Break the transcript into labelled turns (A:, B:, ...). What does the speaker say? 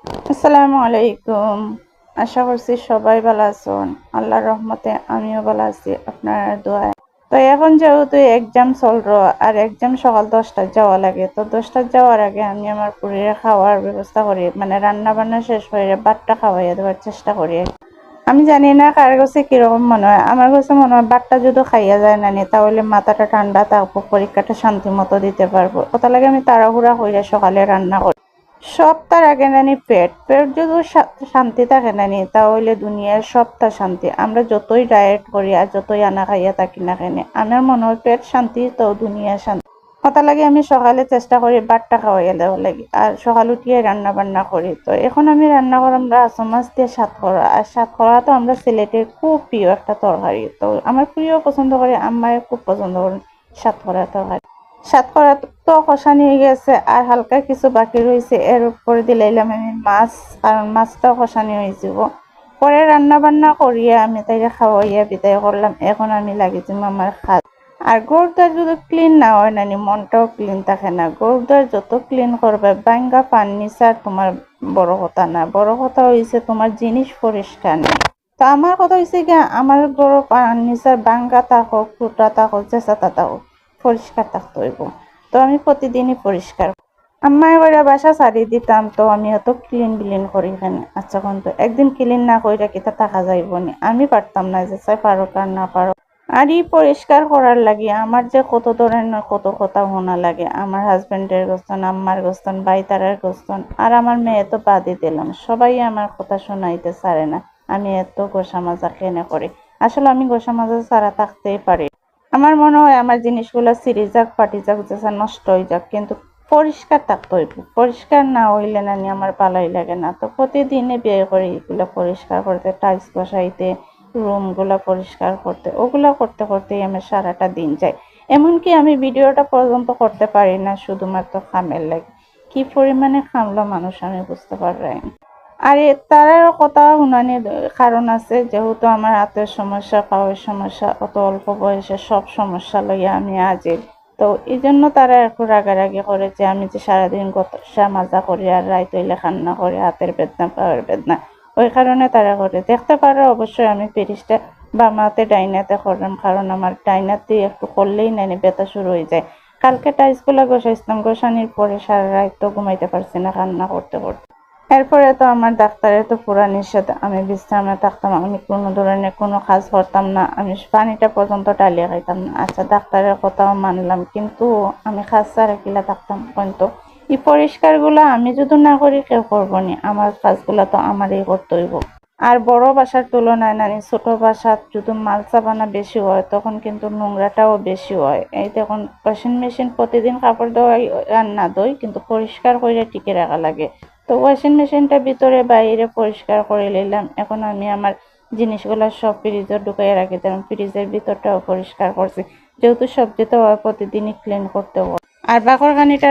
A: আসসালামু আলাইকুম। আশা করছি সবাই ভালো আছেন। আল্লাহর রহমতে আমিও ভালো আছি আপনার দোয়ায়। তো এখন যেহেতু এক্সাম চলর আর এক্সাম সকাল 10টায় যাওয়া লাগে, তো 10টায় যাওয়ার আগে আমি আমার পুরীর খাওয়ার ব্যবস্থা করি, মানে রান্না বান্না শেষ করে বাটটা খাওয়াইয়া দেওয়ার চেষ্টা করি। আমি জানি না কার কাছে কিরকম মনে হয়, আমার কাছে মনে হয় বাটটা যদি খাইয়া যায় না নি তাহলে মাথাটা ঠান্ডা থাকবো, পরীক্ষাটা শান্তি মতো দিতে পারবো। ওটা লাগে আমি তাড়াহুড়া হইয়া সকালে রান্না করি। সব তার আগে নানি পেট পেট যদি শান্তি থাকে নানি তাহলে দুনিয়ার সবটা শান্তি। আমরা যতই ডায়েট করি আর যতই আনা খাইয়া থাকি না কেন, আমার মনে হয় পেট শান্তি তো দুনিয়া শান্তি। কথা লাগে আমি সকালে চেষ্টা করি বাটটা খাওয়াইয়া দেওয়া লাগে আর সকাল উঠিয়ে রান্না বান্না করি। তো এখন আমি রান্না করলাম রাসো মাছ দিয়ে সাতকরা। আর সাতকরা তো আমরা সিলেটের খুব প্রিয় একটা তরকারি, তো আমার প্রিয় পছন্দ করে, আম্মায় খুব পছন্দ করেন সাতকরা তরকারি। সাতকরা তো কষানি হয়ে গেছে আর হালকা কিছু বাকি রয়েছে, এর উপরে দিলাইলাম আমি মাছ, কারণ মাছটাও কষানি হয়ে যাব। পরে রান্না বান্না করিয়া আমি তাইকে খাওয়াইয়া বিদায় করলাম। এখন আমি লাগিয়েছি আমার খাত। আর গরুটার যদি ক্লিন না হয় নানি মনটাও ক্লিন থাকে না। গরুটার যত ক্লিন করবে বাঙ্গা ফার্নিচার তোমার বড় কথা না, বড় কথা হয়েছে তোমার জিনিস পরিষ্কার নেই। তো আমার কথা হয়েছে গিয়া আমার গরু ফার্নিচার বাঙ্গা থাকুক টুটা থাকুক চেঁচাতা থাকুক পরিষ্কার থাকতে হইব। তো আমি প্রতিদিনই পরিষ্কার আম্মাই করে বাসা সারি দিতাম, তো আমি অত ক্লিন বিলিন করি এখানে। আচ্ছা কোন তো একদিন ক্লিন না কইরা কিতা থাকা যাইব নি, আমি পারতাম না যে চাই পারো আর না পারো। আর এই পরিষ্কার করার লাগে আমার যে কত ধরনের কত কথা শোনা লাগে, আমার হাজবেন্ডের গোস্তন, আম্মার গোস্তন, বাইতারার গোস্তন, আর আমার মেয়ে তো বাদই দিলাম, সবাই আমার কথা শোনাইতে ছাড়ে না আমি এত গোসা মাজা কেনে করি। আসলে আমি গোসা মাজা ছাড়া থাকতেই পারি। আমার মনে হয় আমার জিনিসগুলো ছিঁড়ে যাক ফাটি যাক যেসা নষ্ট হয়ে যাক, কিন্তু পরিষ্কার থাকতে হইব। পরিষ্কার না হইলে নানি আমার ভালোই লাগে না। তো প্রতিদিনে বিয়ে করে এগুলো পরিষ্কার করতে, টাইলস বসাইতে, রুমগুলো পরিষ্কার করতে, ওগুলো করতে করতেই আমার সারাটা দিন যায়। এমনকি আমি ভিডিওটা পর্যন্ত করতে পারি না শুধুমাত্র খামের লাগে। কি পরিমাণে খামলো মানুষ আমি বুঝতে পারি। আর তারারও কথা শুনানির কারণ আছে, যেহেতু আমার হাতের সমস্যা, পাওয়ার সমস্যা, অত অল্প বয়সে সব সমস্যা লইয়া আমি আজির। তো এই জন্য তারা একটু রাগারাগি করে যে আমি যে সারাদিন গোসা মাজা করি আর রাইত হইলে কান্না করি হাতের বেদনা পাওয়ার বেদনা, ওই কারণে তারা করে। দেখতে পারো অবশ্যই আমি পিরিচটা বামাতে ডাইনাতে করলাম, কারণ আমার ডাইনাতে একটু করলেই নানি ব্যথা শুরু হয়ে যায়। কালকে টাইলসগুলো গোসাইছিলাম, গোসানির পরে সারা রাত তো ঘুমাইতে পারছি না কান্না করতে করতে। এরপরে তো আমার ডাক্তারের তো পুরা নিষেধ, আমি বিশ্রামে থাকতাম, আমি কোনো ধরনের কোনো কাজ করতাম না, আমি পানিটা পর্যন্ত টালিয়ে খাইতাম না। আচ্ছা ডাক্তারের কথাও মানলাম, কিন্তু আমি কাজ ছাড়া কিলা থাকতাম কিন্তু এই পরিষ্কারগুলা আমি যদি না করি কেউ করবো নি, আমার কাজগুলা তো আমারই করতে হইব। আর বড় বাসার তুলনায় নানি ছোট বাসার যদি মাল চাপানা বেশি হয় তখন কিন্তু নোংরাটাও বেশি হয়। এই দেখুন ওয়াশিং মেশিন প্রতিদিন কাপড় ধোয়াই আর না ধোই, কিন্তু পরিষ্কার করে টিকে রাখা লাগে। তো ওয়াশিং মেশিনটা ভিতরে বাইরে পরিষ্কার করে নিলাম। এখন আমি আমার জিনিসগুলো সব ফ্রিজে ঢুকাইয়া রাখি দিলাম, ফ্রিজের ভিতরটাও পরিষ্কার করছি, যেহেতু সবজি তো প্রতিদিনই ক্লিন করতে হয়। আর বাকরখানিটা